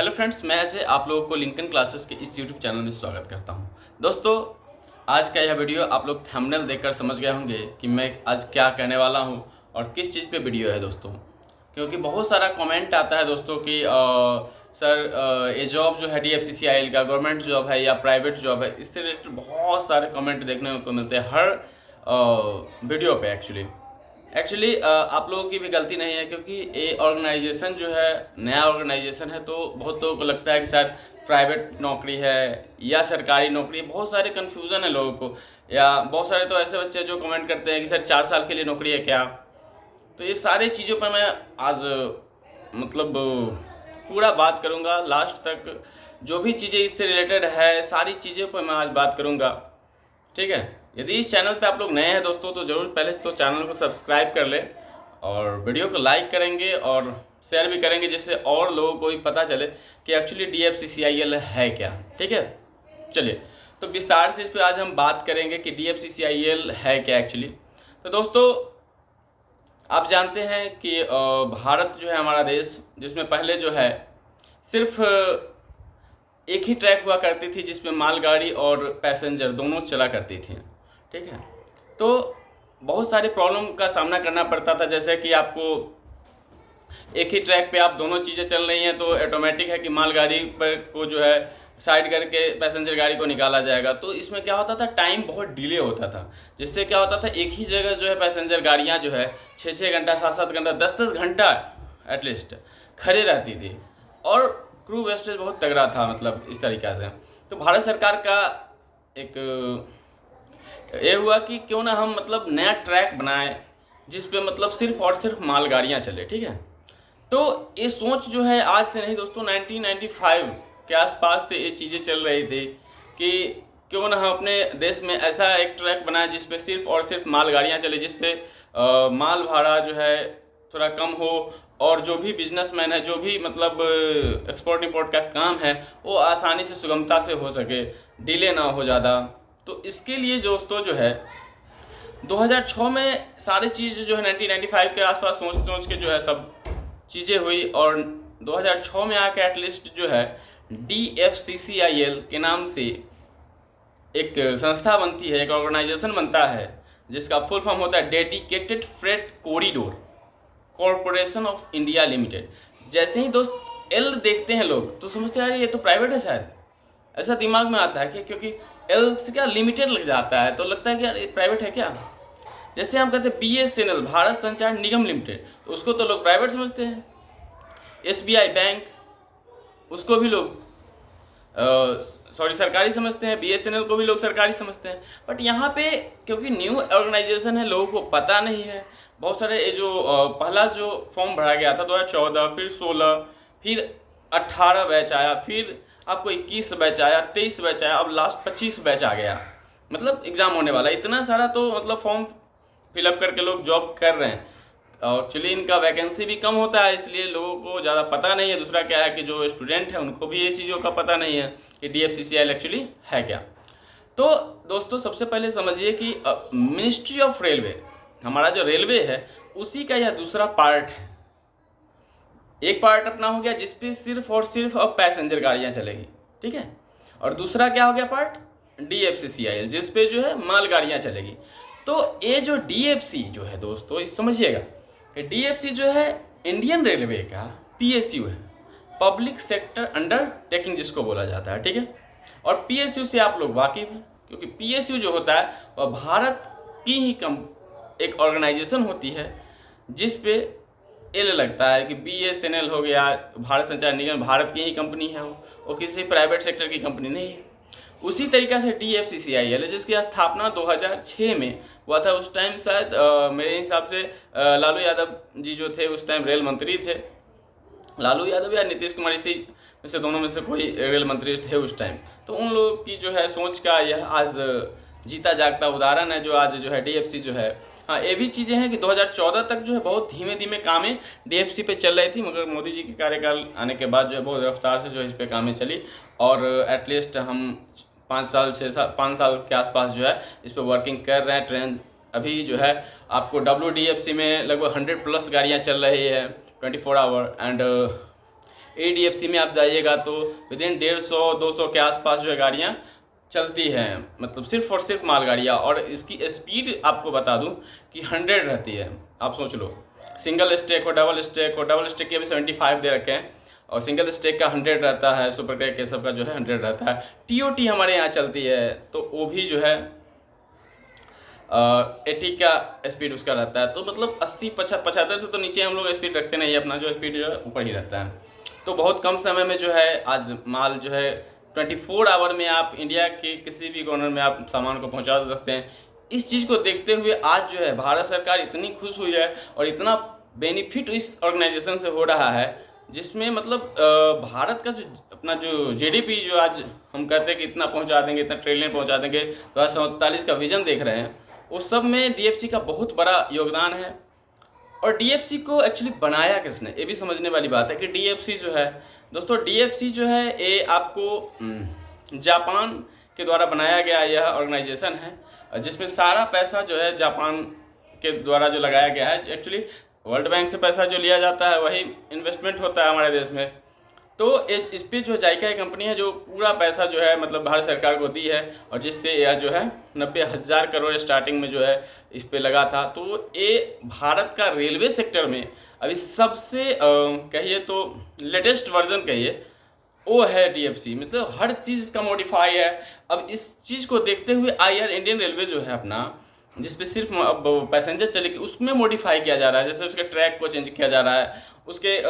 Hello friends, मैं अजय आप लोगों को लिंकन क्लासेस के इस यूट्यूब चैनल में स्वागत करता हूं। दोस्तों, आज का यह वीडियो आप लोग थंबनेल देखकर समझ गए होंगे कि मैं आज क्या कहने वाला हूं और किस चीज़ पे वीडियो है दोस्तों। क्योंकि बहुत सारा कमेंट आता है दोस्तों कि सर ये जॉब जो है DFCCIL का गवर्नमेंट जॉब है या प्राइवेट जॉब है, इससे रिलेटेड बहुत सारे कमेंट देखने को मिलते हैं हर वीडियो पे। एक्चुअली आप लोगों की भी गलती नहीं है, क्योंकि ये ऑर्गेनाइजेशन जो है नया ऑर्गेनाइजेशन है, तो बहुत लोगों को लगता है कि शायद प्राइवेट नौकरी है या सरकारी नौकरी है। बहुत सारे कन्फ्यूज़न है लोगों को, या बहुत सारे तो ऐसे बच्चे जो कमेंट करते हैं कि सर 4 साल के लिए नौकरी है क्या। तो ये सारी चीज़ों पर मैं आज मतलब पूरा बात करूँगा लास्ट तक। जो भी चीज़ें इससे रिलेटेड है सारी चीज़ों पर मैं आज बात करूँगा, ठीक है। यदि इस चैनल पे आप लोग नए हैं दोस्तों, तो ज़रूर पहले तो चैनल को सब्सक्राइब कर लें और वीडियो को लाइक करेंगे और शेयर भी करेंगे, जिससे और लोगों को भी पता चले कि एक्चुअली DFCCIL है क्या, ठीक है। चलिए, तो विस्तार से इस पर आज हम बात करेंगे कि DFCCIL है क्या एक्चुअली। तो दोस्तों, आप जानते हैं कि भारत जो है हमारा देश, जिसमें पहले जो है सिर्फ एक ही ट्रैक हुआ करती थी, जिसमें मालगाड़ी और पैसेंजर दोनों चला करती थी, ठीक है। तो बहुत सारी प्रॉब्लम का सामना करना पड़ता था, जैसे कि आपको एक ही ट्रैक पे आप दोनों चीज़ें चल रही हैं, तो ऑटोमेटिक है कि मालगाड़ी पर को जो है साइड करके पैसेंजर गाड़ी को निकाला जाएगा। तो इसमें क्या होता था, टाइम बहुत डिले होता था, जिससे क्या होता था एक ही जगह जो है पैसेंजर गाड़ियाँ जो है 6-6 घंटा 7-7 घंटा 10-10 घंटा एटलीस्ट खड़े रहती थी, और क्रू वेस्टेज बहुत तगड़ा था, मतलब इस तरीक़ा से। तो भारत सरकार का एक ये हुआ कि क्यों ना हम मतलब नया ट्रैक बनाएं, जिस पे मतलब सिर्फ और सिर्फ मालगाड़ियाँ चले, ठीक है। तो ये सोच जो है आज से नहीं दोस्तों, 1995 के आसपास से ये चीज़ें चल रही थी कि क्यों ना हम अपने देश में ऐसा एक ट्रैक बनाएं जिस पे सिर्फ और सिर्फ मालगाड़ियाँ चले, जिससे माल भाड़ा जो है थोड़ा कम हो, और जो भी बिजनेसमैन है, जो भी मतलब एक्सपोर्ट इंपोर्ट का काम है, वो आसानी से सुगमता से हो सके, डिले ना हो ज़्यादा। तो इसके लिए दोस्तों जो है 2006 में सारी चीज़ जो है 1995 के आसपास सोच के जो है सब चीज़ें हुई, और 2006 में आके एटलीस्ट जो है DFCCIL के नाम से एक संस्था बनती है, एक ऑर्गेनाइजेशन बनता है, जिसका फुल फॉर्म होता है dedicated freight corridor corporation of India limited. जैसे ही दोस्त एल देखते हैं लोग तो समझते हैं यार ये तो प्राइवेट है, शायद ऐसा दिमाग में आता है कि क्योंकि एल से क्या लिमिटेड लग जाता है, तो लगता है कि यार ये प्राइवेट है क्या। जैसे हम कहते हैं BSNL भारत संचार निगम लिमिटेड, तो उसको तो लोग प्राइवेट समझते हैं। SBI बैंक, उसको भी लोग सरकारी समझते हैं। BSNL को भी लोग सरकारी समझते हैं। बट यहाँ पे क्योंकि न्यू ऑर्गेनाइजेशन है, लोगों को पता नहीं है। बहुत सारे ये जो पहला जो फॉर्म भरा गया था 2014, फिर 16, फिर 18 बैच आया, फिर आपको 21 बैच आया, 23 बैच आया, अब लास्ट 25 बैच आ गया, मतलब एग्ज़ाम होने वाला। इतना सारा तो मतलब फॉर्म फिलअप करके लोग जॉब कर रहे हैं। एक्चुअली इनका वैकेंसी भी कम होता है, इसलिए लोगों को ज़्यादा पता नहीं है। दूसरा क्या है कि जो स्टूडेंट है उनको भी ये चीज़ों का पता नहीं है कि DFCCIL एक्चुअली है क्या। तो दोस्तों, सबसे पहले समझिए कि मिनिस्ट्री ऑफ रेलवे, हमारा जो रेलवे है, उसी का यह दूसरा पार्ट है। एक पार्ट अपना हो गया जिसपे सिर्फ और सिर्फ अब पैसेंजर गाड़ियाँ चलेगी, ठीक है। और दूसरा क्या हो गया पार्ट, DFCCIL, जिसपे जो है माल गाड़ियाँ चलेगी। तो ये जो DFC जो है दोस्तों, इस समझिएगा, DFC जो है इंडियन रेलवे का PSU है, पब्लिक सेक्टर अंडरटेकिंग जिसको बोला जाता है, ठीक है। और PSU से आप लोग वाकिफ हैं, क्योंकि PSU जो होता है वह भारत की ही एक ऑर्गेनाइजेशन होती है, जिस पे एल लगता है कि BSNL हो गया, भारत संचार निगम, भारत की ही कंपनी है, वो किसी प्राइवेट सेक्टर की कंपनी नहीं है। उसी तरीक़ा से DFCCIL है, जिसकी स्थापना 2006 में हुआ था। उस टाइम शायद मेरे हिसाब से लालू यादव जी जो थे उस टाइम रेल मंत्री थे। लालू यादव या नीतीश कुमार, इसी में से दोनों में से कोई रेल मंत्री थे उस टाइम। तो उन लोगों की जो है सोच का यह आज जीता जागता उदाहरण है, जो आज जो है DFC जो है। हाँ, ये भी चीज़ें हैं कि 2014 तक जो है बहुत धीमे धीमे कामें DFC पे चल रही थी, मगर मोदी जी के कार्यकाल आने के बाद जो है बहुत रफ्तार से जो है इस पे कामें चली, और एटलीस्ट हम 5 साल के आसपास जो है इस पर वर्किंग कर रहे हैं। ट्रेन अभी जो है आपको WDFC में लगभग 100+ गाड़ियाँ चल रही है 24 आवर, एंड ADFC में आप जाइएगा तो विदिन 150-200 के आसपास जो है गाड़ियाँ चलती हैं, मतलब सिर्फ और सिर्फ मालगाड़ियाँ। और इसकी स्पीड आपको बता दूं कि 100 रहती है। आप सोच लो, सिंगल स्टेक हो, डबल स्टेक हो, डबल स्टेक के भी 75 दे रखे हैं और सिंगल स्टेक का 100 रहता है, सुपर क्रैक ये सब का जो है 100 रहता है। TOT हमारे यहाँ चलती है तो वो भी जो है 80 का स्पीड उसका रहता है। तो मतलब 80-75 से तो नीचे हम लोग स्पीड रखते नहीं, अपना जो स्पीड जो है ऊपर ही रहता है। तो बहुत कम समय में जो है आज माल जो है 24 आवर में आप इंडिया के किसी भी कॉर्नर में आप सामान को पहुंचा सकते हैं। इस चीज़ को देखते हुए आज जो है भारत सरकार इतनी खुश हुई है और इतना बेनिफिट इस ऑर्गेनाइजेशन से हो रहा है, जिसमें मतलब भारत का जो अपना जो GDP जो आज हम कहते हैं कि इतना पहुंचा देंगे, इतना ट्रिलियन पहुंचा देंगे, 2047 का विजन देख रहे हैं, उस सब में DFC का बहुत बड़ा योगदान है। और DFC को एक्चुअली बनाया किसने, ये भी समझने वाली बात है कि DFC जो है दोस्तों, DFC जो है ये आपको जापान के द्वारा बनाया गया यह ऑर्गेनाइजेशन है, जिसमें सारा पैसा जो है जापान के द्वारा जो लगाया गया है। एक्चुअली वर्ल्ड बैंक से पैसा जो लिया जाता है वही इन्वेस्टमेंट होता है हमारे देश में। तो इस पर जो जाइका कंपनी है जो पूरा पैसा जो है मतलब भारत सरकार को दी है, और जिससे यह जो है 90,000 करोड़ स्टार्टिंग में जो है इस पे लगा था। तो ये भारत का रेलवे सेक्टर में अभी सबसे कहिए तो लेटेस्ट वर्जन कहिए वो है DFC, मतलब हर चीज़ इसका मॉडिफाई है। अब इस चीज़ को देखते हुए IR इंडियन रेलवे जो है अपना, जिस पे सिर्फ अब पैसेंजर चलेगी, उसमें मॉडिफाई किया जा रहा है। जैसे उसके ट्रैक को चेंज किया जा रहा है, उसके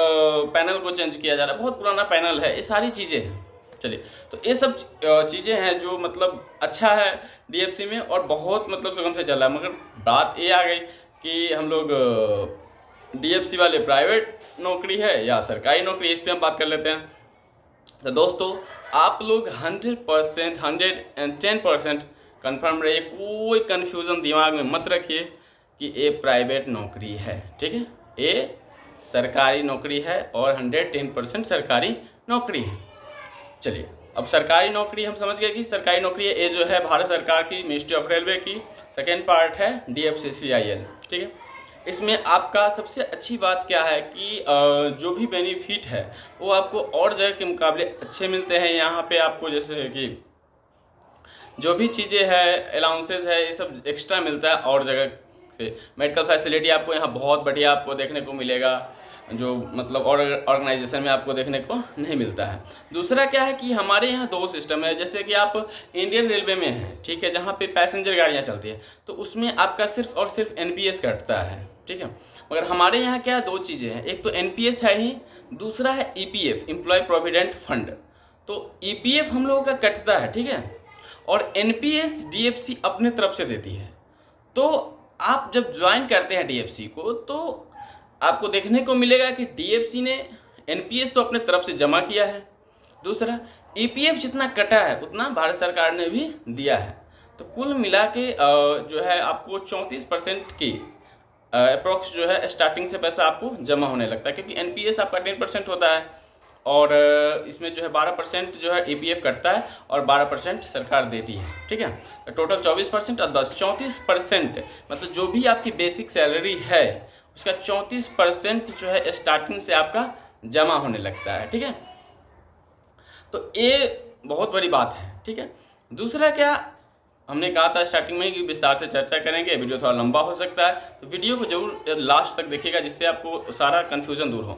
पैनल को चेंज किया जा रहा है, बहुत पुराना पैनल है, ये सारी चीज़ें हैं। चलिए, तो ये सब चीज़ें हैं जो मतलब अच्छा है DFC में और बहुत मतलब सुगम से चल रहा है। मगर बात ये आ गई कि हम लोग DFC वाले प्राइवेट नौकरी है या सरकारी नौकरी, इस पर हम बात कर लेते हैं। तो दोस्तों आप लोग 100%, 110% कन्फर्म रहिए, कोई कन्फ्यूज़न दिमाग में मत रखिए कि ये प्राइवेट नौकरी है, ठीक है, ये सरकारी नौकरी है और 110% सरकारी नौकरी है। चलिए, अब सरकारी नौकरी हम समझ गए कि सरकारी नौकरी है, ये जो है भारत सरकार की मिनिस्ट्री ऑफ रेलवे की। सेकेंड पार्ट है DFCCIL, ठीक है। इसमें आपका सबसे अच्छी बात क्या है कि जो भी बेनिफिट है वो आपको और जगह के मुकाबले अच्छे मिलते हैं। यहाँ पे आपको जैसे कि जो भी चीज़ें है, अलाउंसेज है, ये सब एक्स्ट्रा मिलता है और जगह से। मेडिकल फैसिलिटी आपको यहाँ बहुत बढ़िया आपको देखने को मिलेगा, जो मतलब और ऑर्गेनाइजेशन में आपको देखने को नहीं मिलता है। दूसरा क्या है कि हमारे यहाँ 2 सिस्टम है। जैसे कि आप इंडियन रेलवे में हैं, ठीक है, जहाँ पे पैसेंजर गाड़ियाँ चलती है, तो उसमें आपका सिर्फ और सिर्फ NPS कटता है, ठीक है। मगर हमारे यहाँ क्या 2 चीज़ें हैं, एक तो NPS है ही, दूसरा है EPF, एम्प्लॉय प्रोविडेंट फंड। तो EPF हम लोगों का कटता है, ठीक है, और NPS DFC अपने तरफ से देती है। तो आप जब ज्वाइन करते हैं DFC को, तो आपको देखने को मिलेगा कि DFC ने NPS तो अपने तरफ से जमा किया है, दूसरा EPF जितना कटा है उतना भारत सरकार ने भी दिया है। तो कुल मिला के जो है आपको 34% की अप्रोक्स जो है स्टार्टिंग से पैसा आपको जमा होने लगता है, क्योंकि NPS आपका 10% होता है और इसमें जो है 12% जो है EPF कटता है और 12% सरकार देती है, ठीक है। तो टोटल 24% और 34% मतलब जो भी आपकी बेसिक सैलरी है उसका 34% जो है स्टार्टिंग से आपका जमा होने लगता है, ठीक है। तो ये बहुत बड़ी बात है, ठीक है। दूसरा क्या हमने कहा था स्टार्टिंग में कि विस्तार से चर्चा करेंगे, वीडियो थोड़ा लंबा हो सकता है, तो वीडियो को जरूर लास्ट तक देखिएगा जिससे आपको सारा कन्फ्यूज़न दूर हो।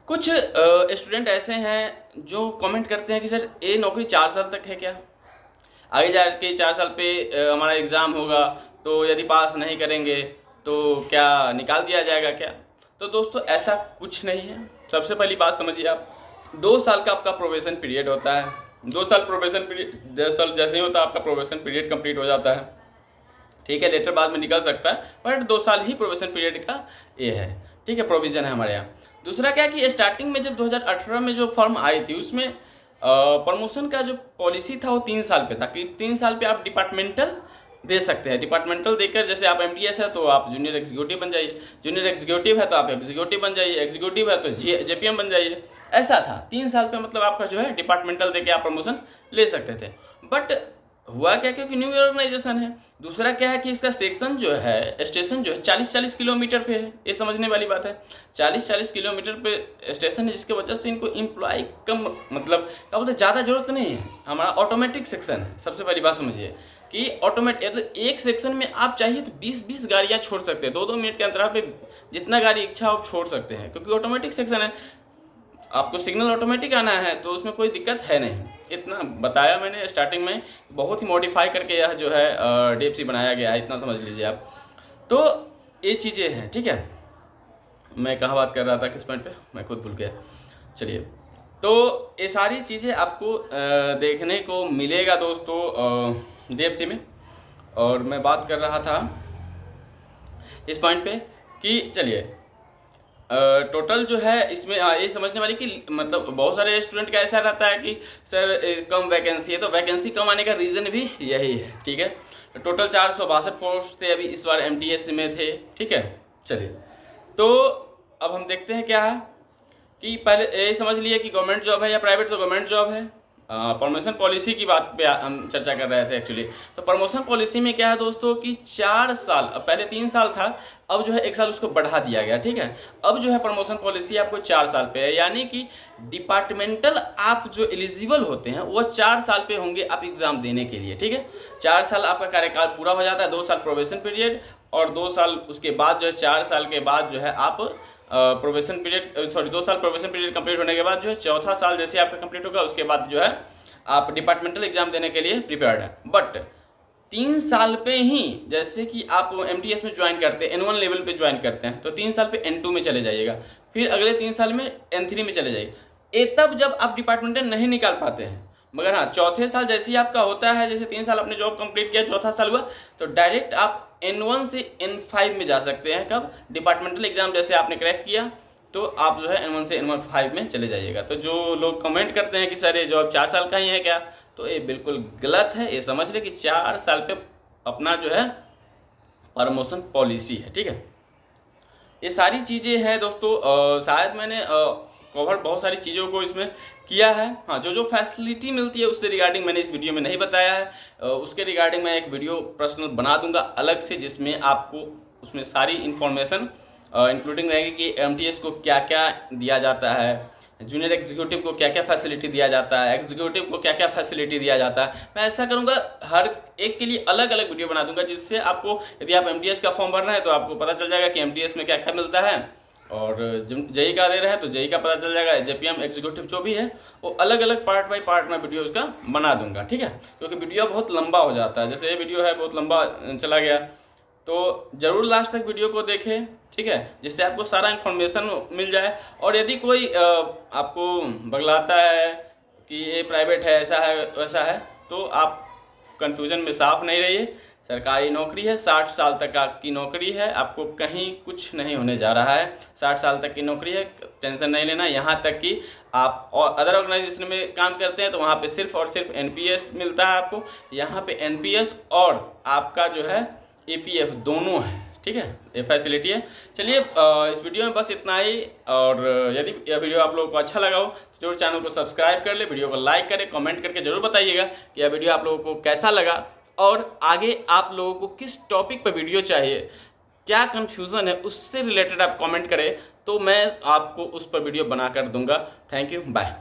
कुछ स्टूडेंट ऐसे हैं जो कमेंट करते हैं कि सर ये नौकरी 4 साल तक है क्या, आगे जाके 4 साल पे हमारा एग्ज़ाम होगा, तो यदि पास नहीं करेंगे तो क्या निकाल दिया जाएगा क्या। तो दोस्तों ऐसा कुछ नहीं है। सबसे पहली बात समझिए आप, 2 साल का आपका प्रोबेशन पीरियड होता है। 2 साल प्रोबेशन पीरियड, 2 साल जैसे ही होता है आपका प्रोबेशन पीरियड कंप्लीट हो जाता है, ठीक है। लेटर बाद में निकल सकता है, बट 2 साल ही प्रोबेशन पीरियड का ये है, ठीक है, प्रोविज़न है हमारे यहाँ। दूसरा क्या कि स्टार्टिंग में जब 2018 में जो फॉर्म आई थी उसमें प्रमोशन का जो पॉलिसी था वो 3 साल पे था कि 3 साल पे आप डिपार्टमेंटल दे सकते हैं। डिपार्टमेंटल देकर जैसे आप MTS है तो आप जूनियर एग्जीक्यूटिव बन जाइए, जूनियर एग्जीक्यूटिव है तो आप एग्जीक्यूटिव बन जाइए, एग्जीक्यूटिव है तो JPM बन जाइए। ऐसा था 3 साल पे, मतलब आपका जो है डिपार्टमेंटल देके आप प्रमोशन ले सकते थे। बट हुआ क्या, क्योंकि न्यू ऑर्गेनाइजेशन है। दूसरा क्या है कि इसका सेक्शन जो है, स्टेशन जो है 40-40 किलोमीटर पे है, ये समझने वाली बात है। 40-40 किलोमीटर पे स्टेशन है, जिसकी वजह से इनको एम्प्लॉय कम, मतलब क्या बोलते हैं, ज़्यादा जरूरत नहीं है। हमारा ऑटोमेटिक सेक्शन है। सबसे पहली बात समझिए कि ऑटोमेटिक मतलब एक सेक्शन में आप चाहिए तो 20-20 गाड़ियाँ छोड़ सकते हैं, 2-2 मिनट के अंतराल पे जितना गाड़ी इच्छा आप छोड़ सकते हैं, क्योंकि ऑटोमेटिक सेक्शन है। आपको सिग्नल ऑटोमेटिक आना है तो उसमें कोई दिक्कत है नहीं। इतना बताया मैंने स्टार्टिंग में, बहुत ही मॉडिफाई करके यह जो है DFC बनाया गया है, इतना समझ लीजिए आप। तो ये चीज़ें हैं, ठीक है। मैं कहाँ बात कर रहा था, किस पॉइंट पे, मैं खुद भूल गया। चलिए, तो ये सारी चीज़ें आपको देखने को मिलेगा दोस्तों DFC में। और मैं बात कर रहा था इस पॉइंट पे कि चलिए टोटल जो है इसमें ये समझने वाली कि मतलब बहुत सारे स्टूडेंट का ऐसा रहता है कि सर कम वैकेंसी है, तो वैकेंसी कम आने का रीज़न भी यही है, ठीक है। टोटल 462 पोस्ट थे अभी इस बार MTS में थे, ठीक है। चलिए, तो अब हम देखते हैं क्या है कि पहले ये समझ लिए कि गवर्नमेंट जॉब है या प्राइवेट, तो गवर्नमेंट जॉब है। प्रमोशन पॉलिसी की बात पे हम चर्चा कर रहे थे एक्चुअली। तो प्रमोशन पॉलिसी में क्या है दोस्तों कि 4 साल, अब पहले 3 साल था, अब जो है 1 साल उसको बढ़ा दिया गया, ठीक है। अब जो है प्रमोशन पॉलिसी आपको 4 साल पे है, यानी कि डिपार्टमेंटल आप जो एलिजिबल होते हैं वो 4 साल पे होंगे आप एग्जाम देने के लिए, ठीक है। 4 साल आपका कार्यकाल पूरा हो जाता है, 2 साल प्रोबेशन पीरियड, और 2 साल उसके बाद जो है 4 साल के बाद जो है आप प्रोबेशन पीरियड, सॉरी 2 साल प्रोबेशन पीरियड कंप्लीट होने के बाद जो है चौथा साल जैसे आपका कंप्लीट होगा, उसके बाद जो है आप डिपार्टमेंटल एग्जाम देने के लिए प्रिपेयर्ड है। बट 3 साल पे ही जैसे कि आप MTS में ज्वाइन करते हैं, N1 लेवल पे ज्वाइन करते हैं, तो 3 साल पे N2 में चले जाइएगा, फिर अगले 3 साल में N3 में चले जाइए। ये तब जब आप डिपार्टमेंटल नहीं निकाल पाते हैं। मगर हाँ, चौथे साल जैसे ही आपका होता है, जैसे 3 साल आपने जॉब कंप्लीट किया, चौथा साल हुआ, तो डायरेक्ट आप N1 से N5 में जा सकते हैं। कब? डिपार्टमेंटल एग्जाम जैसे आपने क्रैक किया तो आप जो है N1 से N5 में चले जाइएगा। तो जो लोग कमेंट करते हैं कि सर ये जॉब 4 साल का ही है क्या, तो ये बिल्कुल गलत है। ये समझ ले कि 4 साल पे अपना जो है प्रमोशन पॉलिसी है, ठीक है। ये सारी चीज़ें हैं दोस्तों। शायद मैंने कवर बहुत सारी चीज़ों को इसमें किया है। हाँ, जो जो फैसिलिटी मिलती है उससे रिगार्डिंग मैंने इस वीडियो में नहीं बताया है। उसके रिगार्डिंग मैं एक वीडियो पर्सनल बना दूंगा अलग से, जिसमें आपको उसमें सारी इन्फॉर्मेशन इंक्लूडिंग रहेगी कि MTS को क्या क्या दिया जाता है, जूनियर एग्जीक्यूटिव को क्या क्या फैसिलिटी दिया जाता है, एग्जीक्यूटिव को क्या क्या फैसिलिटी दिया जाता है। मैं ऐसा करूंगा, हर एक के लिए अलग अलग वीडियो बना दूंगा, जिससे आपको यदि आप MTS का फॉर्म भर रहे हैं तो आपको पता चल जाएगा कि MTS में क्या क्या मिलता है, और JEE का दे रहे हैं तो JEE का पता चल जाएगा। JPM एग्जीक्यूटिव जो भी है वो अलग अलग पार्ट बाई पार्ट में वीडियो उसका बना दूंगा, ठीक है। क्योंकि वीडियो बहुत लंबा हो जाता है, जैसे ये वीडियो है बहुत लंबा चला गया, तो ज़रूर लास्ट तक वीडियो को देखें, ठीक है, जिससे आपको सारा इन्फॉर्मेशन मिल जाए। और यदि कोई आपको बगलाता है कि ये प्राइवेट है, ऐसा है वैसा है, तो आप कंफ्यूजन में साफ नहीं रहिए। सरकारी नौकरी है, 60 साल तक आपकी नौकरी है, आपको कहीं कुछ नहीं होने जा रहा है। 60 साल तक की नौकरी है, टेंशन नहीं लेना। यहाँ तक कि आप और अदर ऑर्गेनाइजेशन में काम करते हैं तो वहाँ पे सिर्फ और सिर्फ NPS मिलता है आपको। यहाँ पे NPS और आपका जो है APF दोनों है, ठीक है, ये फैसिलिटी है। चलिए इस वीडियो में बस इतना ही। और यदि यह वीडियो आप लोगों को अच्छा लगा हो तो जरूर चैनल को सब्सक्राइब कर ले, वीडियो को लाइक करें, कमेंट करके जरूर बताइएगा कि यह वीडियो आप लोगों को कैसा लगा, और आगे आप लोगों को किस टॉपिक पर वीडियो चाहिए, क्या कन्फ्यूज़न है, उससे रिलेटेड आप कमेंट करें तो मैं आपको उस पर वीडियो बना कर दूंगा। Thank you, bye.